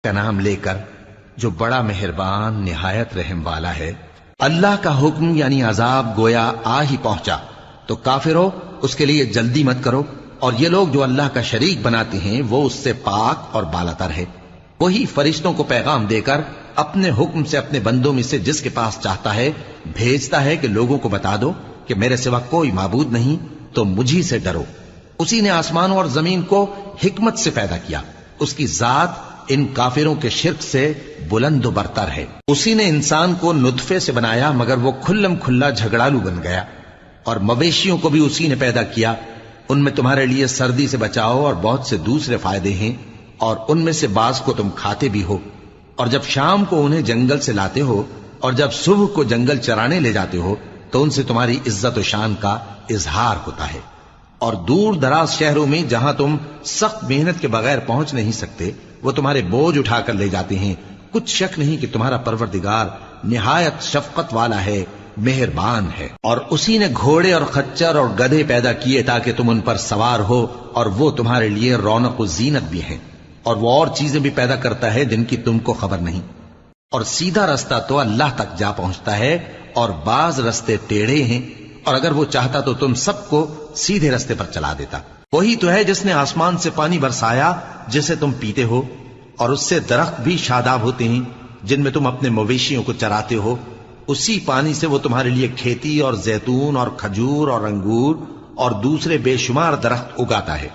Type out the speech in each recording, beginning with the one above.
کا نام لے کر جو بڑا مہربان نہایت رحم والا ہے۔ اللہ کا حکم یعنی عذاب گویا آ ہی پہنچا تو کافروں اس کے لیے جلدی مت کرو، اور یہ لوگ جو اللہ کا شریک بناتے ہیں وہ اس سے پاک اور بالاتر ہے۔ وہی فرشتوں کو پیغام دے کر اپنے حکم سے اپنے بندوں میں سے جس کے پاس چاہتا ہے بھیجتا ہے کہ لوگوں کو بتا دو کہ میرے سوا کوئی معبود نہیں، تو مجھی سے ڈرو۔ اسی نے آسمانوں اور زمین کو حکمت سے پیدا کیا، اس کی ذات ان کافروں کے شرک سے بلند و برتر ہے۔ اسی نے انسان کو نطفے سے بنایا مگر وہ کھلم کھلا جھگڑالو بن گیا، اور مویشیوں کو بھی اسی نے پیدا کیا، ان میں تمہارے لیے سردی سے بچاؤ اور بہت سے دوسرے فائدے ہیں، اور ان میں سے بعض کو تم کھاتے بھی ہو، اور جب شام کو انہیں جنگل سے لاتے ہو اور جب صبح کو جنگل چرانے لے جاتے ہو تو ان سے تمہاری عزت و شان کا اظہار ہوتا ہے۔ اور دور دراز شہروں میں جہاں تم سخت محنت کے بغیر پہنچ نہیں سکتے وہ تمہارے بوجھ اٹھا کر لے جاتے ہیں۔ کچھ شک نہیں کہ تمہارا پروردگار نہایت شفقت والا ہے، مہربان ہے۔ اور اسی نے گھوڑے اور خچر اور گدھے پیدا کیے تاکہ تم ان پر سوار ہو، اور وہ تمہارے لیے رونق و زینت بھی ہیں، اور وہ اور چیزیں بھی پیدا کرتا ہے جن کی تم کو خبر نہیں۔ اور سیدھا رستہ تو اللہ تک جا پہنچتا ہے، اور بعض رستے ٹیڑھے ہیں، اور اگر وہ چاہتا تو تم سب کو سیدھے رستے پر چلا دیتا۔ وہی تو ہے جس نے آسمان سے پانی برسایا جسے تم پیتے ہو، اور اس سے درخت بھی شاداب ہوتے ہیں جن میں تم اپنے مویشیوں کو چراتے ہو۔ اسی پانی سے وہ تمہارے لیے کھیتی اور زیتون اور کھجور اور انگور اور دوسرے بے شمار درخت اگاتا ہے،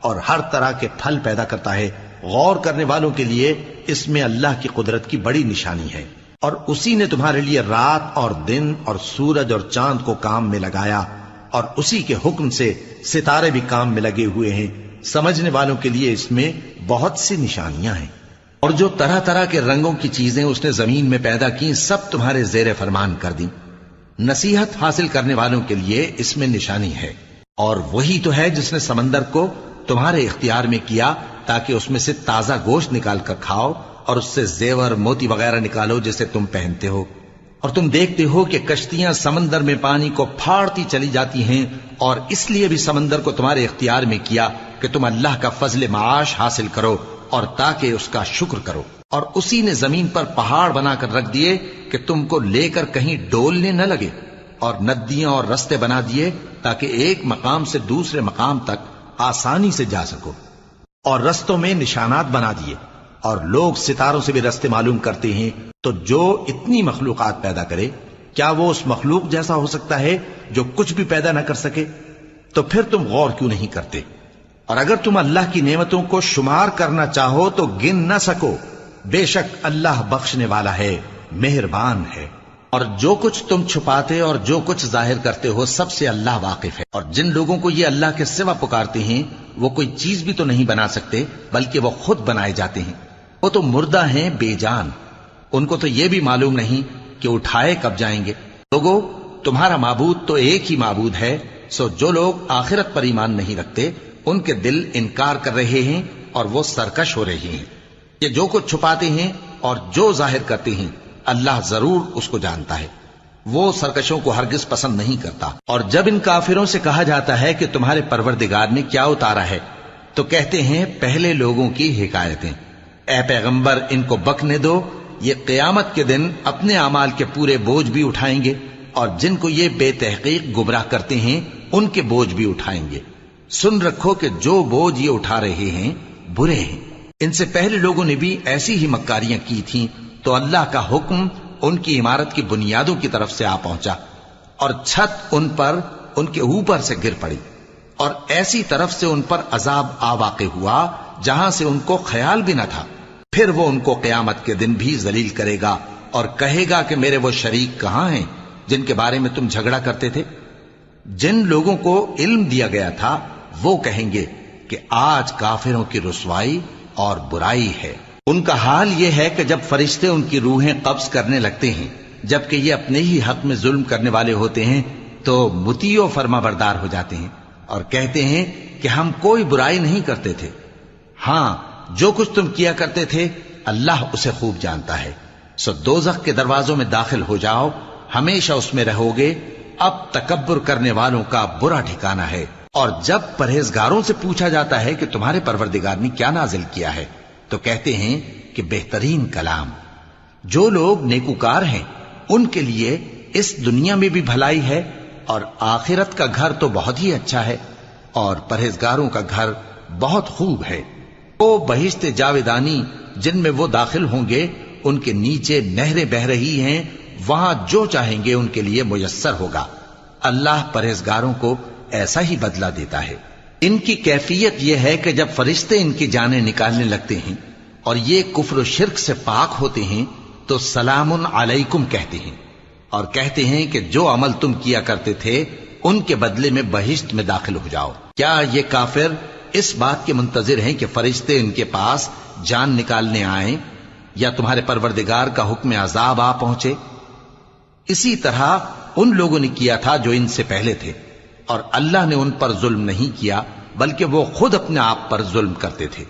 اور ہر طرح کے پھل پیدا کرتا ہے۔ غور کرنے والوں کے لیے اس میں اللہ کی قدرت کی بڑی نشانی ہے۔ اور اسی نے تمہارے لیے رات اور دن اور سورج اور چاند کو کام میں لگایا، اور اسی کے حکم سے ستارے بھی کام میں لگے ہوئے ہیں۔ سمجھنے والوں کے لیے اس میں بہت سی نشانیاں ہیں۔ اور جو طرح طرح کے رنگوں کی چیزیں اس نے زمین میں پیدا کی سب تمہارے زیر فرمان کر دیں۔ نصیحت حاصل کرنے والوں کے لیے اس میں نشانی ہے۔ اور وہی تو ہے جس نے سمندر کو تمہارے اختیار میں کیا تاکہ اس میں سے تازہ گوشت نکال کر کھاؤ، اور اس سے زیور موتی وغیرہ نکالو جسے تم پہنتے ہو۔ اور تم دیکھتے ہو کہ کشتیاں سمندر میں پانی کو پھاڑتی چلی جاتی ہیں، اور اس لیے بھی سمندر کو تمہارے اختیار میں کیا کہ تم اللہ کا فضل معاش حاصل کرو اور تاکہ اس کا شکر کرو۔ اور اسی نے زمین پر پہاڑ بنا کر رکھ دیے کہ تم کو لے کر کہیں ڈولنے نہ لگے، اور ندیاں اور رستے بنا دیے تاکہ ایک مقام سے دوسرے مقام تک آسانی سے جا سکو، اور رستوں میں نشانات بنا دیے۔ اور لوگ ستاروں سے بھی رستے معلوم کرتے ہیں۔ تو جو اتنی مخلوقات پیدا کرے کیا وہ اس مخلوق جیسا ہو سکتا ہے جو کچھ بھی پیدا نہ کر سکے؟ تو پھر تم غور کیوں نہیں کرتے؟ اور اگر تم اللہ کی نعمتوں کو شمار کرنا چاہو تو گن نہ سکو۔ بے شک اللہ بخشنے والا ہے، مہربان ہے۔ اور جو کچھ تم چھپاتے اور جو کچھ ظاہر کرتے ہو سب سے اللہ واقف ہے۔ اور جن لوگوں کو یہ اللہ کے سوا پکارتے ہیں وہ کوئی چیز بھی تو نہیں بنا سکتے بلکہ وہ خود بنائے جاتے ہیں۔ وہ تو مردہ ہیں بے جان، ان کو تو یہ بھی معلوم نہیں کہ اٹھائے کب جائیں گے۔ لوگو تمہارا معبود تو ایک ہی معبود ہے، سو جو لوگ آخرت پر ایمان نہیں رکھتے ان کے دل انکار کر رہے ہیں اور وہ سرکش ہو رہے ہیں۔ یہ جو کچھ چھپاتے ہیں اور جو ظاہر کرتے ہیں اللہ ضرور اس کو جانتا ہے، وہ سرکشوں کو ہرگز پسند نہیں کرتا۔ اور جب ان کافروں سے کہا جاتا ہے کہ تمہارے پروردگار نے کیا اتارا ہے تو کہتے ہیں پہلے لوگوں کی حکایتیں۔ اے پیغمبر ان کو بکنے دو، یہ قیامت کے دن اپنے اعمال کے پورے بوجھ بھی اٹھائیں گے، اور جن کو یہ بے تحقیق گمراہ کرتے ہیں ان کے بوجھ بھی اٹھائیں گے۔ سن رکھو کہ جو بوجھ یہ اٹھا رہے ہیں برے ہیں۔ ان سے پہلے لوگوں نے بھی ایسی ہی مکاریاں کی تھیں تو اللہ کا حکم ان کی عمارت کی بنیادوں کی طرف سے آ پہنچا، اور چھت ان پر ان کے اوپر سے گر پڑی، اور ایسی طرف سے ان پر عذاب آ واقع ہوا جہاں سے ان کو خیال بھی نہ تھا۔ پھر وہ ان کو قیامت کے دن بھی ذلیل کرے گا اور کہے گا کہ میرے وہ شریک کہاں ہیں جن کے بارے میں تم جھگڑا کرتے تھے؟ جن لوگوں کو علم دیا گیا تھا وہ کہیں گے کہ آج کافروں کی رسوائی اور برائی ہے۔ ان کا حال یہ ہے کہ جب فرشتے ان کی روحیں قبض کرنے لگتے ہیں جبکہ یہ اپنے ہی حق میں ظلم کرنے والے ہوتے ہیں تو مطیع و فرما بردار ہو جاتے ہیں اور کہتے ہیں کہ ہم کوئی برائی نہیں کرتے تھے۔ ہاں جو کچھ تم کیا کرتے تھے اللہ اسے خوب جانتا ہے۔ سو دوزخ کے دروازوں میں داخل ہو جاؤ، ہمیشہ اس میں رہو گے، اب تکبر کرنے والوں کا برا ٹھکانہ ہے۔ اور جب پرہیزگاروں سے پوچھا جاتا ہے کہ تمہارے پروردگار نے کیا نازل کیا ہے تو کہتے ہیں کہ بہترین کلام۔ جو لوگ نیکوکار ہیں ان کے لیے اس دنیا میں بھی بھلائی ہے اور آخرت کا گھر تو بہت ہی اچھا ہے، اور پرہیزگاروں کا گھر بہت خوب ہے۔ وہ بہشت جاویدانی جن میں وہ داخل ہوں گے، ان کے نیچے نہریں بہہ رہی ہیں، وہاں جو چاہیں گے ان کے لیے میسر ہوگا۔ اللہ پرہیزگاروں کو ایسا ہی بدلہ دیتا ہے۔ ان کی کیفیت یہ ہے کہ جب فرشتے ان کی جانیں نکالنے لگتے ہیں اور یہ کفر و شرک سے پاک ہوتے ہیں تو سلام علیکم کہتے ہیں، اور کہتے ہیں کہ جو عمل تم کیا کرتے تھے ان کے بدلے میں بہشت میں داخل ہو جاؤ۔ کیا یہ کافر اس بات کے منتظر ہیں کہ فرشتے ان کے پاس جان نکالنے آئیں یا تمہارے پروردگار کا حکم عذاب آ پہنچے؟ اسی طرح ان لوگوں نے کیا تھا جو ان سے پہلے تھے، اور اللہ نے ان پر ظلم نہیں کیا بلکہ وہ خود اپنے آپ پر ظلم کرتے تھے۔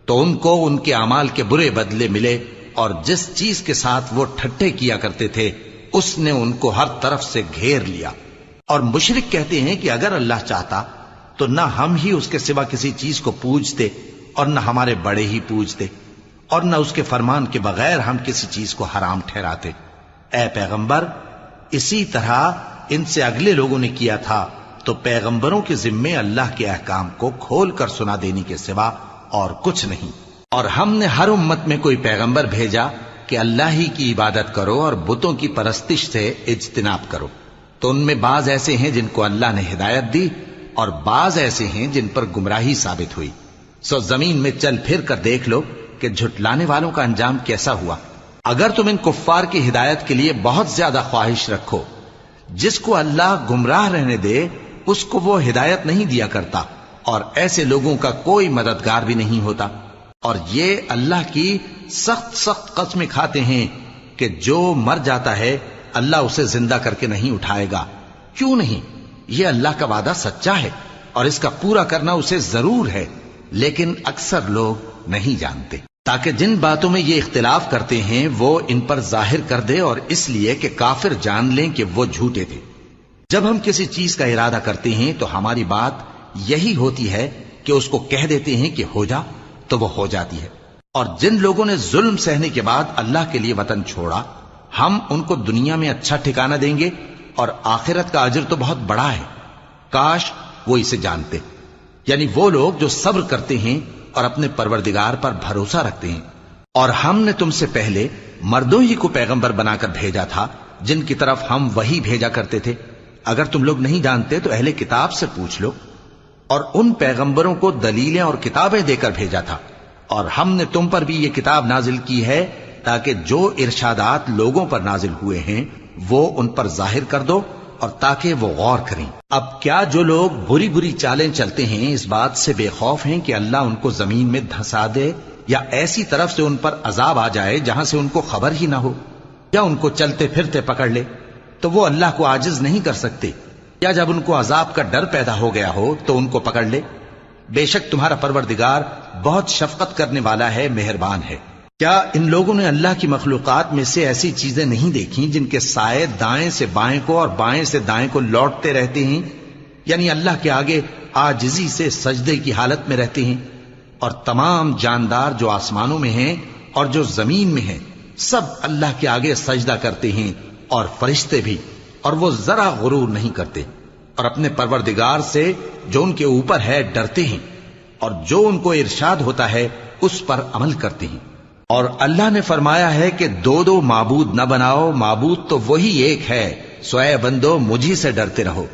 تو ان کو ان کے اعمال کے برے بدلے ملے، اور جس چیز کے ساتھ وہ ٹھٹھے کیا کرتے تھے اس نے ان کو ہر طرف سے گھیر لیا۔ اور مشرک کہتے ہیں کہ اگر اللہ چاہتا تو نہ ہم ہی اس کے سوا کسی چیز کو پوجتے اور نہ ہمارے بڑے ہی پوجتے، اور نہ اس کے فرمان کے بغیر ہم کسی چیز کو حرام ٹھہراتے۔ اے پیغمبر، اسی طرح ان سے اگلے لوگوں نے کیا تھا، تو پیغمبروں کے ذمے اللہ کے احکام کو کھول کر سنا دینے کے سوا اور کچھ نہیں۔ اور ہم نے ہر امت میں کوئی پیغمبر بھیجا کہ اللہ ہی کی عبادت کرو اور بتوں کی پرستش سے اجتناب کرو، تو ان میں بعض ایسے ہیں جن کو اللہ نے ہدایت دی اور بعض ایسے ہیں جن پر گمراہی ثابت ہوئی۔ سو زمین میں چل پھر کر دیکھ لو کہ جھٹلانے والوں کا انجام کیسا ہوا۔ اگر تم ان کفار کی ہدایت کے لیے بہت زیادہ خواہش رکھو، جس کو اللہ گمراہ رہنے دے اس کو وہ ہدایت نہیں دیا کرتا، اور ایسے لوگوں کا کوئی مددگار بھی نہیں ہوتا۔ اور یہ اللہ کی سخت سخت قسمیں کھاتے ہیں کہ جو مر جاتا ہے اللہ اسے زندہ کر کے نہیں اٹھائے گا۔ کیوں نہیں؟ یہ اللہ کا وعدہ سچا ہے اور اس کا پورا کرنا اسے ضرور ہے، لیکن اکثر لوگ نہیں جانتے۔ تاکہ جن باتوں میں یہ اختلاف کرتے ہیں وہ ان پر ظاہر کر دے، اور اس لیے کہ کافر جان لیں کہ وہ جھوٹے تھے۔ جب ہم کسی چیز کا ارادہ کرتے ہیں تو ہماری بات یہی ہوتی ہے کہ اس کو کہہ دیتے ہیں کہ ہو جا، تو وہ ہو جاتی ہے۔ اور جن لوگوں نے ظلم سہنے کے بعد اللہ کے لیے وطن چھوڑا، ہم ان کو دنیا میں اچھا ٹھکانہ دیں گے، اور آخرت کا اجر تو بہت بڑا ہے۔ کاش وہ اسے جانتے، یعنی وہ لوگ جو صبر کرتے ہیں اور اپنے پروردگار پر بھروسہ رکھتے ہیں۔ اور ہم نے تم سے پہلے مردوں ہی کو پیغمبر بنا کر بھیجا تھا جن کی طرف ہم وحی بھیجا کرتے تھے۔ اگر تم لوگ نہیں جانتے تو اہل کتاب سے پوچھ لو۔ اور ان پیغمبروں کو دلیلیں اور کتابیں دے کر بھیجا تھا، اور ہم نے تم پر بھی یہ کتاب نازل کی ہے تاکہ جو ارشادات لوگوں پر نازل ہوئے ہیں وہ ان پر ظاہر کر دو، اور تاکہ وہ غور کریں۔ اب کیا جو لوگ بری بری چالیں چلتے ہیں اس بات سے بے خوف ہیں کہ اللہ ان کو زمین میں دھسا دے، یا ایسی طرف سے ان پر عذاب آ جائے جہاں سے ان کو خبر ہی نہ ہو، یا ان کو چلتے پھرتے پکڑ لے؟ تو وہ اللہ کو عاجز نہیں کر سکتے، یا جب ان کو عذاب کا ڈر پیدا ہو گیا ہو تو ان کو پکڑ لے؟ بے شک تمہارا پروردگار بہت شفقت کرنے والا ہے، مہربان ہے۔ کیا ان لوگوں نے اللہ کی مخلوقات میں سے ایسی چیزیں نہیں دیکھی جن کے سائے دائیں سے بائیں کو اور بائیں سے دائیں کو لوٹتے رہتے ہیں، یعنی اللہ کے آگے عاجزی سے سجدے کی حالت میں رہتے ہیں؟ اور تمام جاندار جو آسمانوں میں ہیں اور جو زمین میں ہیں سب اللہ کے آگے سجدہ کرتے ہیں، اور فرشتے بھی، اور وہ ذرا غرور نہیں کرتے، اور اپنے پروردگار سے جو ان کے اوپر ہے ڈرتے ہیں، اور جو ان کو ارشاد ہوتا ہے اس پر عمل کرتے ہیں۔ اور اللہ نے فرمایا ہے کہ دو دو معبود نہ بناؤ، معبود تو وہی ایک ہے، سو اے بندو مجھی سے ڈرتے رہو۔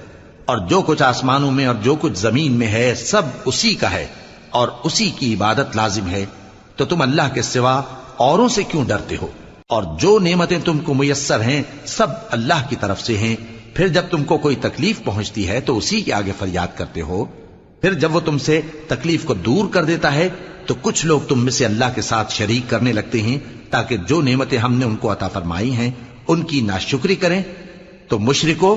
اور جو کچھ آسمانوں میں اور جو کچھ زمین میں ہے سب اسی کا ہے، اور اسی کی عبادت لازم ہے، تو تم اللہ کے سوا اوروں سے کیوں ڈرتے ہو؟ اور جو نعمتیں تم کو میسر ہیں سب اللہ کی طرف سے ہیں۔ پھر جب تم کو کوئی تکلیف پہنچتی ہے تو اسی کے آگے فریاد کرتے ہو، پھر جب وہ تم سے تکلیف کو دور کر دیتا ہے تو کچھ لوگ تم میں سے اللہ کے ساتھ شریک کرنے لگتے ہیں تاکہ جو نعمتیں ہم نے ان کو عطا فرمائی ہیں ان کی ناشکری کریں۔ تو مشرکو،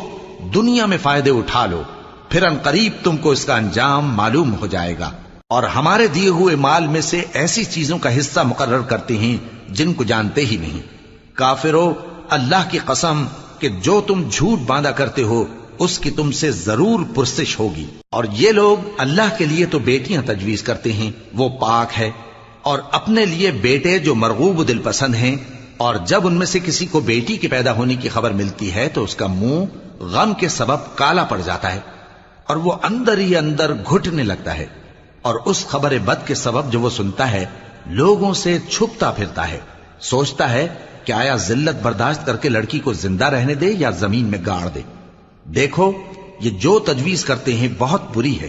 دنیا میں فائدے اٹھا لو، پھر ان قریب تم کو اس کا انجام معلوم ہو جائے گا۔ اور ہمارے دیے ہوئے مال میں سے ایسی چیزوں کا حصہ مقرر کرتے ہیں جن کو جانتے ہی نہیں۔ کافرو، اللہ کی قسم کہ جو تم جھوٹ باندھا کرتے ہو اس کی تم سے ضرور پرسش ہوگی۔ اور یہ لوگ اللہ کے لیے تو بیٹیاں تجویز کرتے ہیں، وہ پاک ہے، اور اپنے لیے بیٹے جو مرغوب دل پسند ہیں، اور جب ان میں سے کسی کو بیٹی کے پیدا ہونے کی خبر ملتی ہے تو اس کا منہ غم کے سبب کالا پڑ جاتا ہے اور وہ اندر ہی اندر گھٹنے لگتا ہے، اور اس خبر بد کے سبب جو وہ سنتا ہے لوگوں سے چھپتا پھرتا ہے، سوچتا ہے کہ آیا ذلت برداشت کر کے لڑکی کو زندہ رہنے دے یا زمین میں گاڑ دے۔ دیکھو یہ جو تجویز کرتے ہیں بہت بری ہے۔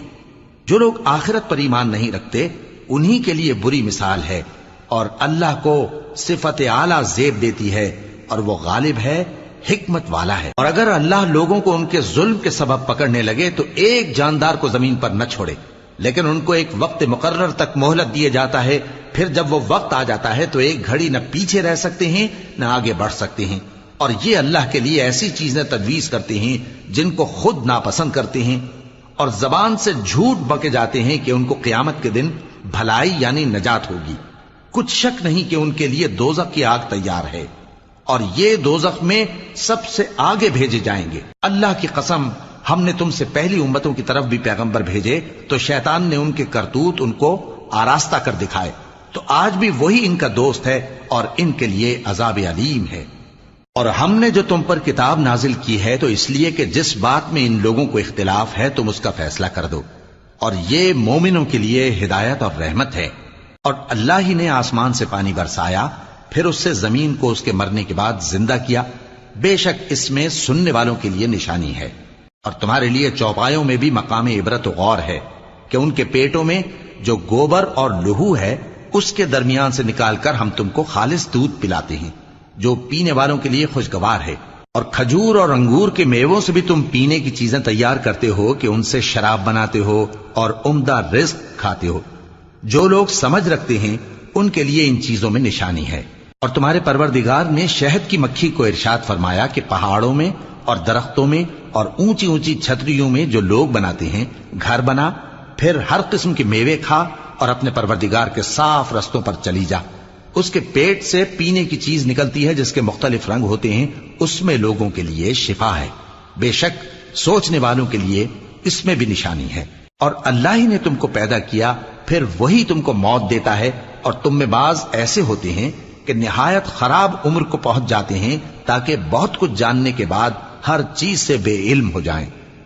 جو لوگ آخرت پر ایمان نہیں رکھتے انہی کے لیے بری مثال ہے، اور اللہ کو صفت اعلیٰ زیب دیتی ہے اور وہ غالب ہے، حکمت والا ہے۔ اور اگر اللہ لوگوں کو ان کے ظلم کے سبب پکڑنے لگے تو ایک جاندار کو زمین پر نہ چھوڑے، لیکن ان کو ایک وقت مقرر تک مہلت دیے جاتا ہے، پھر جب وہ وقت آ جاتا ہے تو ایک گھڑی نہ پیچھے رہ سکتے ہیں نہ آگے بڑھ سکتے ہیں۔ اور یہ اللہ کے لیے ایسی چیزیں تجویز کرتے ہیں جن کو خود ناپسند کرتے ہیں، اور زبان سے جھوٹ بکے جاتے ہیں کہ ان کو قیامت کے دن بھلائی یعنی نجات ہوگی۔ کچھ شک نہیں کہ ان کے لیے دوزخ کی آگ تیار ہے، اور یہ دوزخ میں سب سے آگے بھیجے جائیں گے۔ اللہ کی قسم، ہم نے تم سے پہلی امتوں کی طرف بھی پیغمبر بھیجے تو شیطان نے ان کے کرتوت ان کو آراستہ کر دکھائے، تو آج بھی وہی ان کا دوست ہے اور ان کے لیے عذاب علیم ہے۔ اور ہم نے جو تم پر کتاب نازل کی ہے تو اس لیے کہ جس بات میں ان لوگوں کو اختلاف ہے تم اس کا فیصلہ کر دو، اور یہ مومنوں کے لیے ہدایت اور رحمت ہے۔ اور اللہ ہی نے آسمان سے پانی برسایا، پھر اس سے زمین کو اس کے مرنے کے بعد زندہ کیا، بے شک اس میں سننے والوں کے لیے نشانی ہے۔ اور تمہارے لیے چوپایوں میں بھی مقام عبرت و غور ہے کہ ان کے پیٹوں میں جو گوبر اور لہو ہے اس کے درمیان سے نکال کر ہم تم کو خالص دودھ پلاتے ہیں جو پینے والوں کے لیے خوشگوار ہے، اور کھجور اور انگور کے میووں سے بھی تم پینے کی چیزیں تیار کرتے ہو کہ ان سے شراب بناتے ہو اور عمدہ رزق کھاتے ہو۔ جو لوگ سمجھ رکھتے ہیں ان کے لیے ان چیزوں میں نشانی ہے۔ اور تمہارے پروردگار نے شہد کی مکھی کو ارشاد فرمایا کہ پہاڑوں میں اور درختوں میں اور اونچی اونچی چھتریوں میں جو لوگ بناتے ہیں گھر بنا، پھر ہر قسم کے میوے کھا اور اپنے پروردگار کے صاف رستوں پر چلی جا۔ اس کے پیٹ سے پینے کی چیز نکلتی ہے جس کے مختلف رنگ ہوتے ہیں، اس میں لوگوں کے لیے شفا ہے، بے شک سوچنے والوں کے لیے اس میں بھی نشانی ہے۔ اور اللہ ہی نے تم کو پیدا کیا، پھر وہی تم کو موت دیتا ہے، اور تم میں بعض ایسے ہوتے ہیں کہ نہایت خراب عمر کو پہنچ جاتے ہیں تاکہ بہت کچھ جاننے کے بعد ہر چیز سے بے علم ہو جائیں۔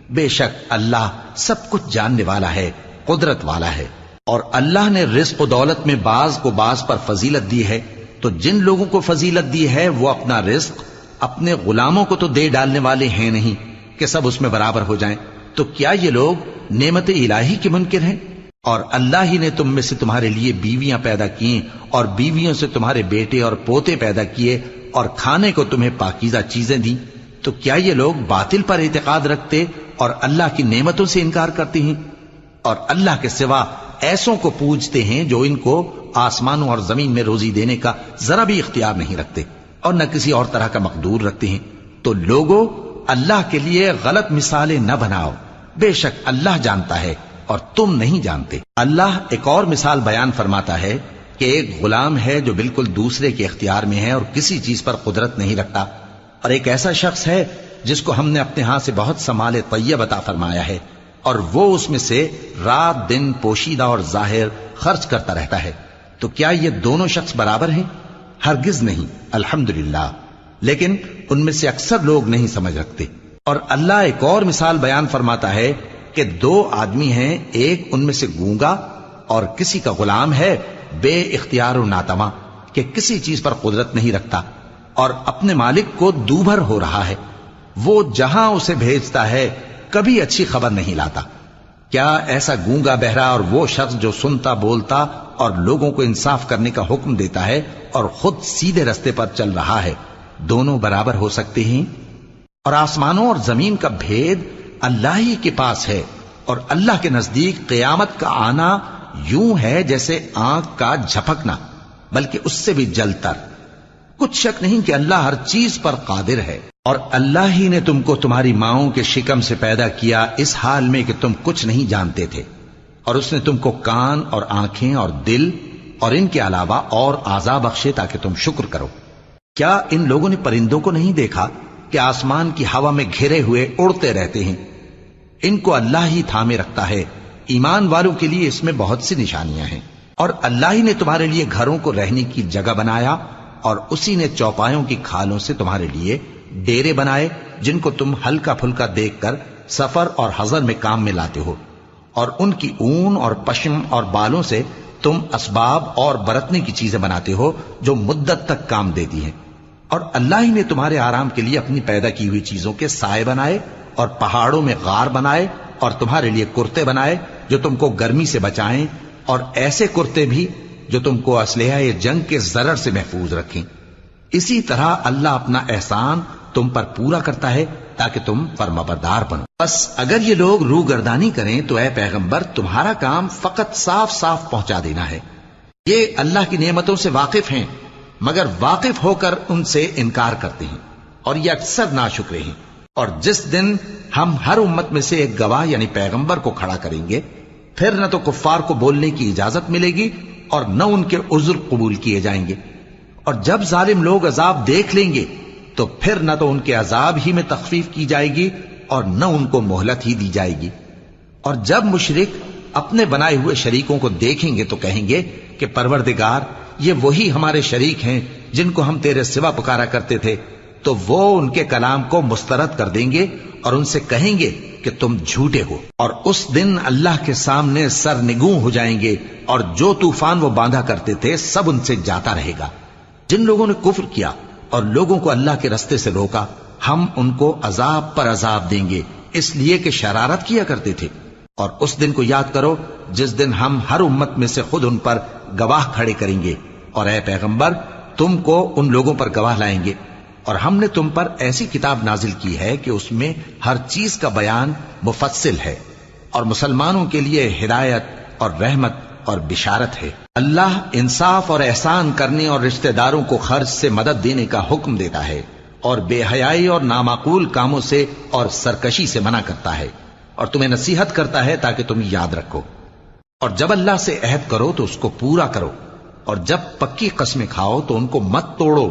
بے شک اللہ سب کچھ جاننے والا ہے، قدرت والا ہے۔ اور اللہ نے رزق و دولت میں بعض کو بعض پر فضیلت دی ہے، تو جن لوگوں کو فضیلت دی ہے وہ اپنا رزق اپنے غلاموں کو تو دے ڈالنے والے ہیں نہیں کہ سب اس میں برابر ہو جائیں، تو کیا یہ لوگ نعمت الہی کے منکر ہیں؟ اور اللہ ہی نے تم میں سے تمہارے لیے بیویاں پیدا کی اور بیویوں سے تمہارے بیٹے اور پوتے پیدا کیے اور کھانے کو تمہیں پاکیزہ چیزیں دیں، تو کیا یہ لوگ باطل پر اعتقاد رکھتے اور اللہ کی نعمتوں سے انکار کرتے ہیں؟ اور اللہ کے سوا ایسوں کو پوجتے ہیں جو ان کو آسمانوں اور زمین میں روزی دینے کا ذرا بھی اختیار نہیں رکھتے اور نہ کسی اور طرح کا مقدور رکھتے ہیں۔ تو لوگوں اللہ کے لیے غلط مثالیں نہ بناؤ، بے شک اللہ جانتا ہے اور تم نہیں جانتے۔ اللہ ایک اور مثال بیان فرماتا ہے کہ ایک غلام ہے جو بالکل دوسرے کے اختیار میں ہے اور کسی چیز پر قدرت نہیں رکھتا، اور ایک ایسا شخص ہے جس کو ہم نے اپنے ہاں سے بہت سا مال طیب عطا فرمایا ہے اور وہ اس میں سے رات دن پوشیدہ اور ظاہر خرچ کرتا رہتا ہے، تو کیا یہ دونوں شخص برابر ہیں؟ ہرگز نہیں، الحمدللہ، لیکن ان میں سے اکثر لوگ نہیں سمجھ رکھتے۔ اور اللہ ایک اور مثال بیان فرماتا ہے کہ دو آدمی ہیں، ایک ان میں سے گونگا اور کسی کا غلام ہے بے اختیار و ناتواں کہ کسی چیز پر قدرت نہیں رکھتا اور اپنے مالک کو دوبھر ہو رہا ہے، وہ جہاں اسے بھیجتا ہے کبھی اچھی خبر نہیں لاتا۔ کیا ایسا گونگا بہرا اور وہ شخص جو سنتا بولتا اور لوگوں کو انصاف کرنے کا حکم دیتا ہے اور خود سیدھے رستے پر چل رہا ہے، دونوں برابر ہو سکتے ہیں؟ اور آسمانوں اور زمین کا بھید اللہ ہی کے پاس ہے، اور اللہ کے نزدیک قیامت کا آنا یوں ہے جیسے آنکھ کا جھپکنا، بلکہ اس سے بھی جل تر۔ کچھ شک نہیں کہ اللہ ہر چیز پر قادر ہے۔ اور اللہ ہی نے تم کو تمہاری ماؤں کے شکم سے پیدا کیا اس حال میں کہ تم کچھ نہیں جانتے تھے، اور اس نے تم کو کان اور آنکھیں اور دل اور ان کے علاوہ اور اعضاء بخشے تاکہ تم شکر کرو۔ کیا ان لوگوں نے پرندوں کو نہیں دیکھا کہ آسمان کی ہوا میں گھرے ہوئے اڑتے رہتے ہیں؟ ان کو اللہ ہی تھامے رکھتا ہے۔ ایمان والوں کے لیے اس میں بہت سی نشانیاں ہیں۔ اور اللہ ہی نے تمہارے لیے گھروں کو رہنے کی جگہ بنایا، اور اسی نے چوپایوں کی کھالوں سے تمہارے لیے ڈیرے بنائے جن کو تم ہلکا پھلکا دیکھ کر سفر اور حضر میں کام میں لاتے ہو، اور ان کی اون اور پشم اور بالوں سے تم اسباب اور برتنے کی چیزیں بناتے ہو جو مدت تک کام دیتی ہیں۔ اور اللہ ہی نے تمہارے آرام کے لیے اپنی پیدا کی ہوئی چیزوں کے سائے بنائے، اور پہاڑوں میں غار بنائے، اور تمہارے لیے کرتے بنائے جو تم کو گرمی سے بچائیں، اور ایسے کرتے بھی جو تم کو اسلحہ جنگ کے ضرر سے محفوظ رکھیں۔ اسی طرح اللہ اپنا احسان تم پر پورا کرتا ہے تاکہ تم فرمانبردار بنو۔ بس اگر یہ لوگ روگردانی کریں تو اے پیغمبر تمہارا کام فقط صاف صاف پہنچا دینا ہے۔ یہ اللہ کی نعمتوں سے واقف ہیں مگر واقف ہو کر ان سے انکار کرتے ہیں، اور یہ اکثر ناشکرے ہیں۔ اور جس دن ہم ہر امت میں سے ایک گواہ یعنی پیغمبر کو کھڑا کریں گے، پھر نہ تو کفار کو بولنے کی اجازت ملے گی اور نہ ان کے عذر قبول کیے جائیں گے۔ اور جب ظالم لوگ عذاب دیکھ لیں گے تو پھر نہ تو ان کے عذاب ہی میں تخفیف کی جائے گی اور نہ ان کو مہلت ہی دی جائے گی۔ اور جب مشرک اپنے بنائے ہوئے شریکوں کو دیکھیں گے تو کہیں گے کہ پروردگار یہ وہی ہمارے شریک ہیں جن کو ہم تیرے سوا پکارا کرتے تھے، تو وہ ان کے کلام کو مسترد کر دیں گے اور ان سے کہیں گے کہ تم جھوٹے ہو۔ اور اس دن اللہ کے سامنے سرنگوں ہو جائیں گے، اور جو طوفان وہ باندھا کرتے تھے سب ان سے جاتا رہے گا۔ جن لوگوں نے کفر کیا اور لوگوں کو اللہ کے رستے سے روکا، ہم ان کو عذاب پر عذاب دیں گے اس لیے کہ شرارت کیا کرتے تھے۔ اور اس دن کو یاد کرو جس دن ہم ہر امت میں سے خود ان پر گواہ کھڑے کریں گے، اور اے پیغمبر تم کو ان لوگوں پر گواہ لائیں گے۔ اور ہم نے تم پر ایسی کتاب نازل کی ہے کہ اس میں ہر چیز کا بیان مفصل ہے، اور مسلمانوں کے لیے ہدایت اور رحمت اور بشارت ہے۔ اللہ انصاف اور احسان کرنے اور رشتہ داروں کو خرچ سے مدد دینے کا حکم دیتا ہے، اور بے حیائی اور نامعقول کاموں سے اور سرکشی سے منع کرتا ہے، اور تمہیں نصیحت کرتا ہے تاکہ تم یاد رکھو۔ اور جب اللہ سے عہد کرو تو اس کو پورا کرو، اور جب پکی قسمیں کھاؤ تو ان کو مت توڑو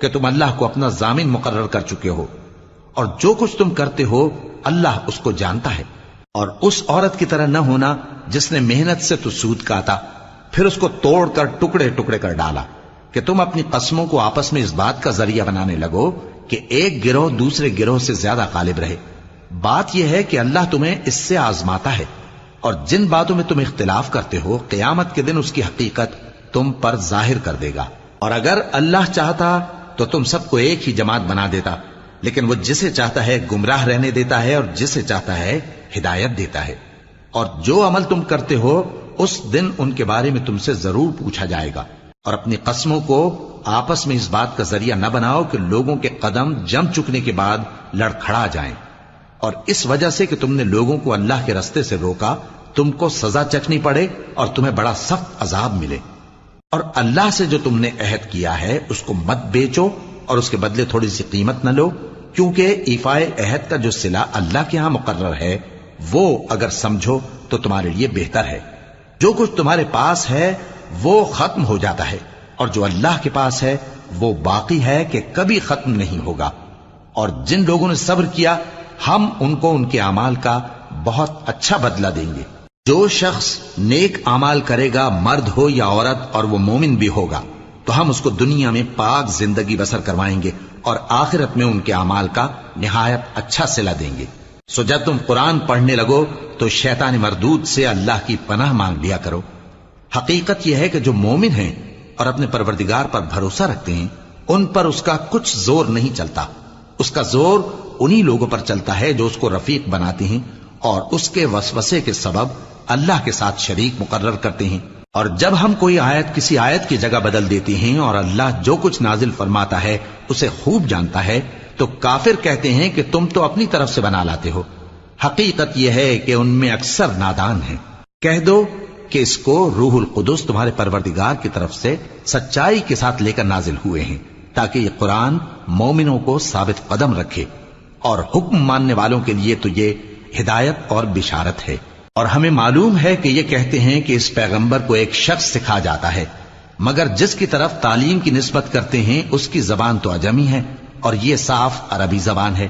کہ تم اللہ کو اپنا ضامن مقرر کر چکے ہو، اور جو کچھ تم کرتے ہو اللہ اس کو جانتا ہے۔ اور اس عورت کی طرح نہ ہونا جس نے محنت سے تو سود کاتا پھر اس کو توڑ کر ٹکڑے ٹکڑے کر ڈالا، کہ تم اپنی قسموں کو آپس میں اس بات کا ذریعہ بنانے لگو کہ ایک گروہ دوسرے گروہ سے زیادہ غالب رہے۔ بات یہ ہے کہ اللہ تمہیں اس سے آزماتا ہے، اور جن باتوں میں تم اختلاف کرتے ہو قیامت کے دن اس کی حقیقت تم پر ظاہر کر دے گا۔ اور اگر اللہ چاہتا تو تم سب کو ایک ہی جماعت بنا دیتا، لیکن وہ جسے چاہتا ہے گمراہ رہنے دیتا ہے اور جسے چاہتا ہے ہدایت دیتا ہے۔ اور جو عمل تم کرتے ہو اس دن ان کے بارے میں تم سے ضرور پوچھا جائے گا۔ اور اپنی قسموں کو آپس میں اس بات کا ذریعہ نہ بناؤ کہ لوگوں کے قدم جم چکنے کے بعد لڑکھڑا جائیں، اور اس وجہ سے کہ تم نے لوگوں کو اللہ کے رستے سے روکا تم کو سزا چکھنی پڑے اور تمہیں بڑا سخت عذاب ملے۔ اور اللہ سے جو تم نے عہد کیا ہے اس کو مت بیچو اور اس کے بدلے تھوڑی سی قیمت نہ لو، کیونکہ ایفائے عہد کا جو صلہ اللہ کے ہاں مقرر ہے وہ اگر سمجھو تو تمہارے لیے بہتر ہے۔ جو کچھ تمہارے پاس ہے وہ ختم ہو جاتا ہے، اور جو اللہ کے پاس ہے وہ باقی ہے کہ کبھی ختم نہیں ہوگا۔ اور جن لوگوں نے صبر کیا ہم ان کو ان کے اعمال کا بہت اچھا بدلہ دیں گے۔ جو شخص نیک اعمال کرے گا مرد ہو یا عورت اور وہ مومن بھی ہوگا تو ہم اس کو دنیا میں پاک زندگی بسر کروائیں گے اور آخرت میں ان کے اعمال کا نہایت اچھا صلہ دیں گے۔ سو جب تم قرآن پڑھنے لگو تو شیطان مردود سے اللہ کی پناہ مانگ لیا کرو۔ حقیقت یہ ہے کہ جو مومن ہیں اور اپنے پروردگار پر بھروسہ رکھتے ہیں ان پر اس کا کچھ زور نہیں چلتا۔ اس کا زور انہی لوگوں پر چلتا ہے جو اس کو رفیق بناتے ہیں اور اس کے وسوسے کے سبب اللہ کے ساتھ شریک مقرر کرتے ہیں۔ اور جب ہم کوئی آیت کسی آیت کی جگہ بدل دیتے ہیں اور اللہ جو کچھ نازل فرماتا ہے اسے خوب جانتا ہے تو کافر کہتے ہیں کہ تم تو اپنی طرف سے بنا لاتے ہو۔ حقیقت یہ ہے کہ ان میں اکثر نادان ہیں۔ کہہ دو کہ اس کو روح القدس تمہارے پروردگار کی طرف سے سچائی کے ساتھ لے کر نازل ہوئے ہیں تاکہ یہ قرآن مومنوں کو ثابت قدم رکھے، اور حکم ماننے والوں کے لیے تو یہ ہدایت اور بشارت ہے۔ اور ہمیں معلوم ہے کہ یہ کہتے ہیں کہ اس پیغمبر کو ایک شخص سکھا جاتا ہے، مگر جس کی طرف تعلیم کی نسبت کرتے ہیں اس کی زبان تو عجمی ہے اور یہ صاف عربی زبان ہے۔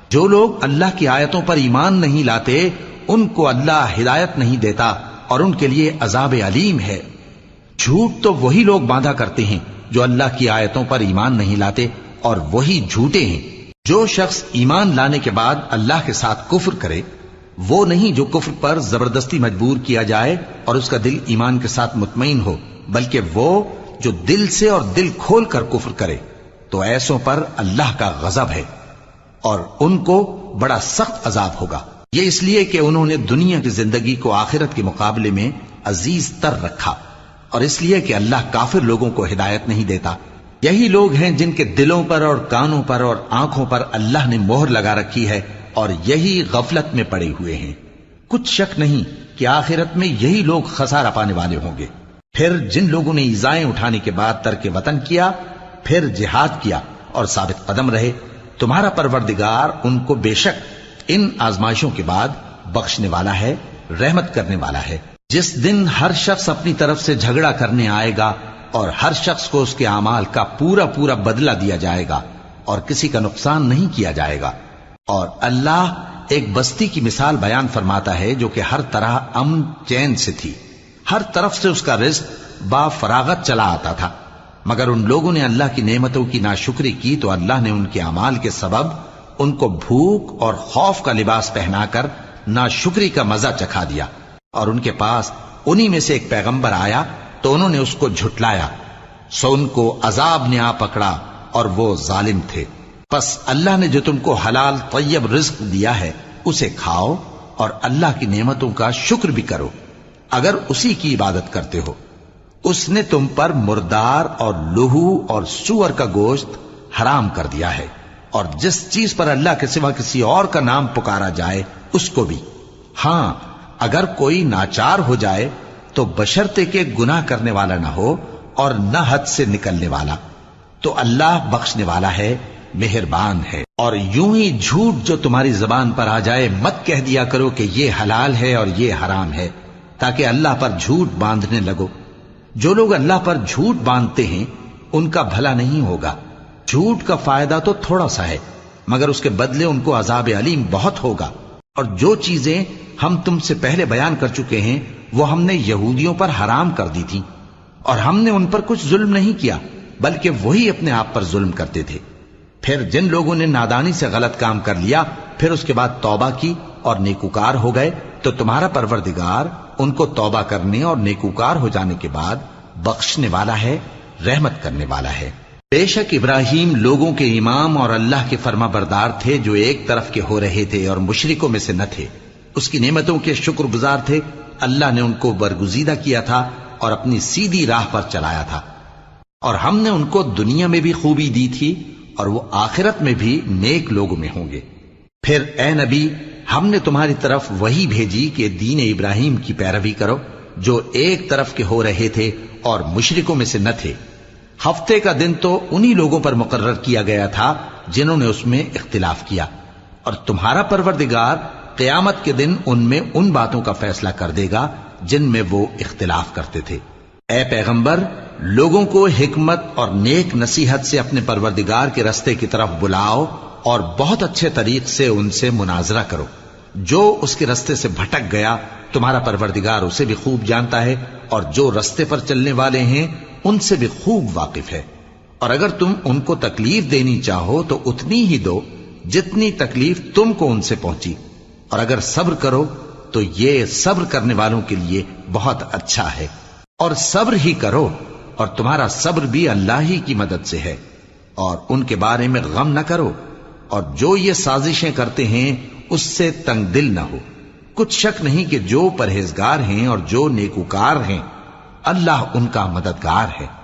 جو لوگ اللہ کی آیتوں پر ایمان نہیں لاتے ان کو اللہ ہدایت نہیں دیتا اور ان کے لیے عذاب علیم ہے۔ جھوٹ تو وہی لوگ باندھا کرتے ہیں جو اللہ کی آیتوں پر ایمان نہیں لاتے، اور وہی جھوٹے ہیں۔ جو شخص ایمان لانے کے بعد اللہ کے ساتھ کفر کرے، وہ نہیں جو کفر پر زبردستی مجبور کیا جائے اور اس کا دل ایمان کے ساتھ مطمئن ہو، بلکہ وہ جو دل سے اور دل کھول کر کفر کرے، تو ایسوں پر اللہ کا غضب ہے اور ان کو بڑا سخت عذاب ہوگا۔ یہ اس لیے کہ انہوں نے دنیا کی زندگی کو آخرت کے مقابلے میں عزیز تر رکھا، اور اس لیے کہ اللہ کافر لوگوں کو ہدایت نہیں دیتا۔ یہی لوگ ہیں جن کے دلوں پر اور کانوں پر اور آنکھوں پر اللہ نے مہر لگا رکھی ہے، اور یہی غفلت میں پڑے ہوئے ہیں۔ کچھ شک نہیں کہ آخرت میں یہی لوگ خسارہ پانے والے ہوں گے۔ پھر جن لوگوں نے ایذائیں اٹھانے کے بعد ترک وطن کیا، پھر جہاد کیا اور ثابت قدم رہے، تمہارا پروردگار ان کو بے شک ان آزمائشوں کے بعد بخشنے والا ہے، رحمت کرنے والا ہے۔ جس دن ہر شخص اپنی طرف سے جھگڑا کرنے آئے گا اور ہر شخص کو اس کے اعمال کا پورا پورا بدلہ دیا جائے گا اور کسی کا نقصان نہیں کیا جائے گا۔ اور اللہ ایک بستی کی مثال بیان فرماتا ہے جو کہ ہر طرح امن چین سے تھی، ہر طرف سے اس کا رزق با فراغت چلا آتا تھا، مگر ان لوگوں نے اللہ کی نعمتوں کی ناشکری کی تو اللہ نے ان کے اعمال کے سبب ان کو بھوک اور خوف کا لباس پہنا کر ناشکری کا مزہ چکھا دیا۔ اور ان کے پاس انہی میں سے ایک پیغمبر آیا تو انہوں نے اس کو جھٹلایا، سو ان کو عذاب نے آ پکڑا اور وہ ظالم تھے۔ پس اللہ نے جو تم کو حلال طیب رزق دیا ہے اسے کھاؤ اور اللہ کی نعمتوں کا شکر بھی کرو اگر اسی کی عبادت کرتے ہو۔ اس نے تم پر مردار اور لہو اور سور کا گوشت حرام کر دیا ہے، اور جس چیز پر اللہ کے سوا کسی اور کا نام پکارا جائے اس کو بھی۔ ہاں، اگر کوئی ناچار ہو جائے تو بشرطے کہ گناہ کرنے والا نہ ہو اور نہ حد سے نکلنے والا، تو اللہ بخشنے والا ہے، مہربان ہے۔ اور یوں ہی جھوٹ جو تمہاری زبان پر آ جائے مت کہہ دیا کرو کہ یہ حلال ہے اور یہ حرام ہے، تاکہ اللہ پر جھوٹ باندھنے لگو۔ جو لوگ اللہ پر جھوٹ باندھتے ہیں ان کا بھلا نہیں ہوگا۔ جھوٹ کا فائدہ تو تھوڑا سا ہے، مگر اس کے بدلے ان کو عذاب علیم بہت ہوگا۔ اور جو چیزیں ہم تم سے پہلے بیان کر چکے ہیں وہ ہم نے یہودیوں پر حرام کر دی تھیں، اور ہم نے ان پر کچھ ظلم نہیں کیا بلکہ وہی اپنے آپ پر ظلم کرتے تھے۔ پھر جن لوگوں نے نادانی سے غلط کام کر لیا پھر اس کے بعد توبہ کی اور نیکوکار ہو گئے تو تمہارا پروردگار ان کو توبہ کرنے اور نیکوکار ہو جانے کے بعد بخشنے والا ہے، رحمت کرنے والا ہے۔ بے شک ابراہیم لوگوں کے امام اور اللہ کے فرما بردار تھے جو ایک طرف کے ہو رہے تھے اور مشرکوں میں سے نہ تھے۔ اس کی نعمتوں کے شکر گزار تھے۔ اللہ نے ان کو برگزیدہ کیا تھا اور اپنی سیدھی راہ پر چلایا تھا، اور ہم نے ان کو دنیا میں بھی خوبی دی تھی اور وہ آخرت میں بھی نیک لوگوں میں ہوں گے۔ پھر اے نبی، ہم نے تمہاری طرف وہی بھیجی کہ دین ابراہیم کی پیروی کرو جو ایک طرف کے ہو رہے تھے اور مشرکوں میں سے نہ تھے۔ ہفتے کا دن تو انہی لوگوں پر مقرر کیا گیا تھا جنہوں نے اس میں اختلاف کیا، اور تمہارا پروردگار قیامت کے دن ان میں ان باتوں کا فیصلہ کر دے گا جن میں وہ اختلاف کرتے تھے۔ اے پیغمبر، لوگوں کو حکمت اور نیک نصیحت سے اپنے پروردگار کے رستے کی طرف بلاؤ اور بہت اچھے طریق سے ان سے مناظرہ کرو۔ جو اس کے رستے سے بھٹک گیا تمہارا پروردگار اسے بھی خوب جانتا ہے، اور جو رستے پر چلنے والے ہیں ان سے بھی خوب واقف ہے۔ اور اگر تم ان کو تکلیف دینی چاہو تو اتنی ہی دو جتنی تکلیف تم کو ان سے پہنچی، اور اگر صبر کرو تو یہ صبر کرنے والوں کے لیے بہت اچھا ہے۔ اور صبر ہی کرو، اور تمہارا صبر بھی اللہ ہی کی مدد سے ہے، اور ان کے بارے میں غم نہ کرو، اور جو یہ سازشیں کرتے ہیں اس سے تنگ دل نہ ہو۔ کچھ شک نہیں کہ جو پرہیزگار ہیں اور جو نیکوکار ہیں اللہ ان کا مددگار ہے۔